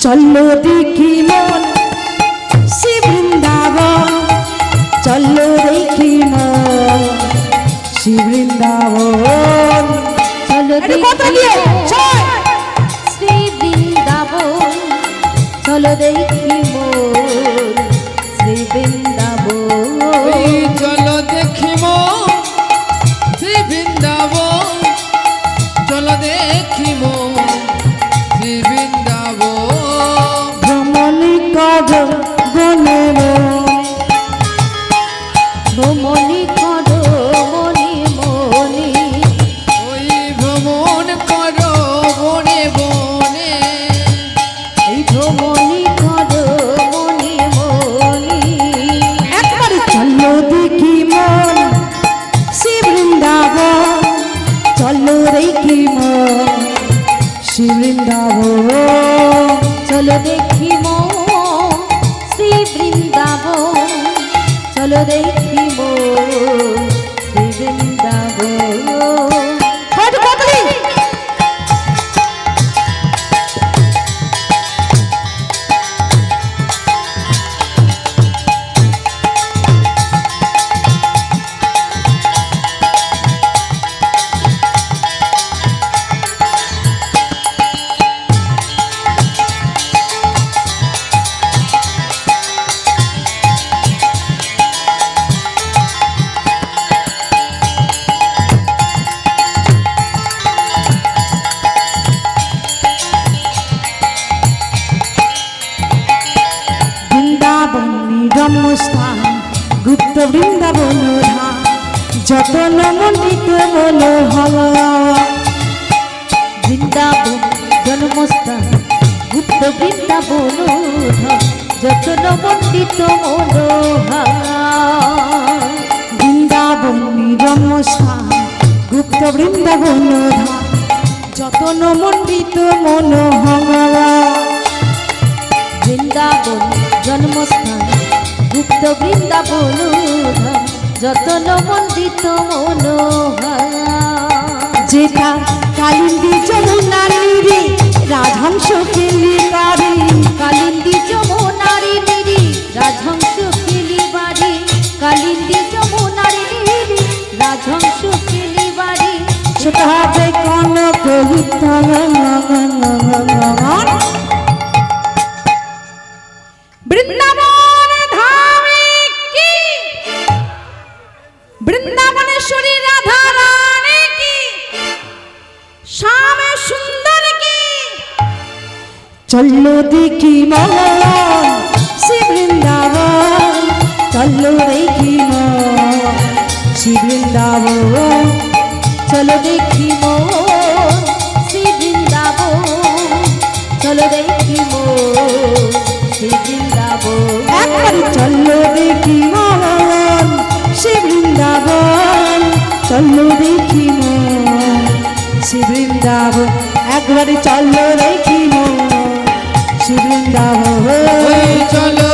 चलो देखी मन श्री वृंदावन, चलो देखी मन श्री वृंदावन, चलो देखी श्री वृंदावन, चलो देखी मोर श्री वृंदावन, चलो देखी मोर श्री वृंदावन, चलो देखी मोर श्री वृंदावन। भ्रमण करो बने भ्रमण करो मने मने, ওই ভ্রমণ করো বনে বনে, এই ভ্রমণ করো মনে মনে। একবারে চলো দেখি মন শ্রী বৃন্দাবন, চলো দেখি মন শ্রী বৃন্দাবন, চলো দেখি মোর শ্রী বৃন্দাবন, চলো দেখি মোর শ্রী বৃন্দাবন। রম্যস্থান গুপ্ত বৃন্দাবন ধাম, যতন মণ্ডিত মনোহরা। বৃন্দাবন জন্মস্থান গুপ্ত বৃন্দাবন ধাম, যতন মণ্ডিত মনোহরা। বৃন্দাবন রম্যস্থান গুপ্ত বৃন্দাবন ধাম, যতন মণ্ডিত মনোহরা। বৃন্দাবন জন্মস্থান গুপ্ত বৃন্দাবন ধাম, যতন মণ্ডিত মনোহরা। যেটা কালিন্দী যমুনার নীরে রাজহংস খেলি বাড়ি, কালিন্দী যমুনারি নীরে রাজহংস খেলি বাড়ি, কালিন্দী যমুনারি নীরে রাজহংস খেলি বাড়ি। সেটা হবে কনক বৃন্দাবন ধামে কি, বৃন্দাবনেশ্বরী রাধা রানী কি, শ্যাম সুন্দর কি। চলো দেখি মন শ্রী বৃন্দাবন, চলো দেখি মন শ্রী বৃন্দাবন, চলো দেখি মোর শ্রী বৃন্দাবন, চলো দেখি মোর শ্রী বৃন্দাবন। একবারে চলো দেখি মন শ্রী বৃন্দাবন, চলো দেখি মন শ্রী বৃন্দাবন, একবারে চলো দেখি মন শ্রী বৃন্দাবন। চলো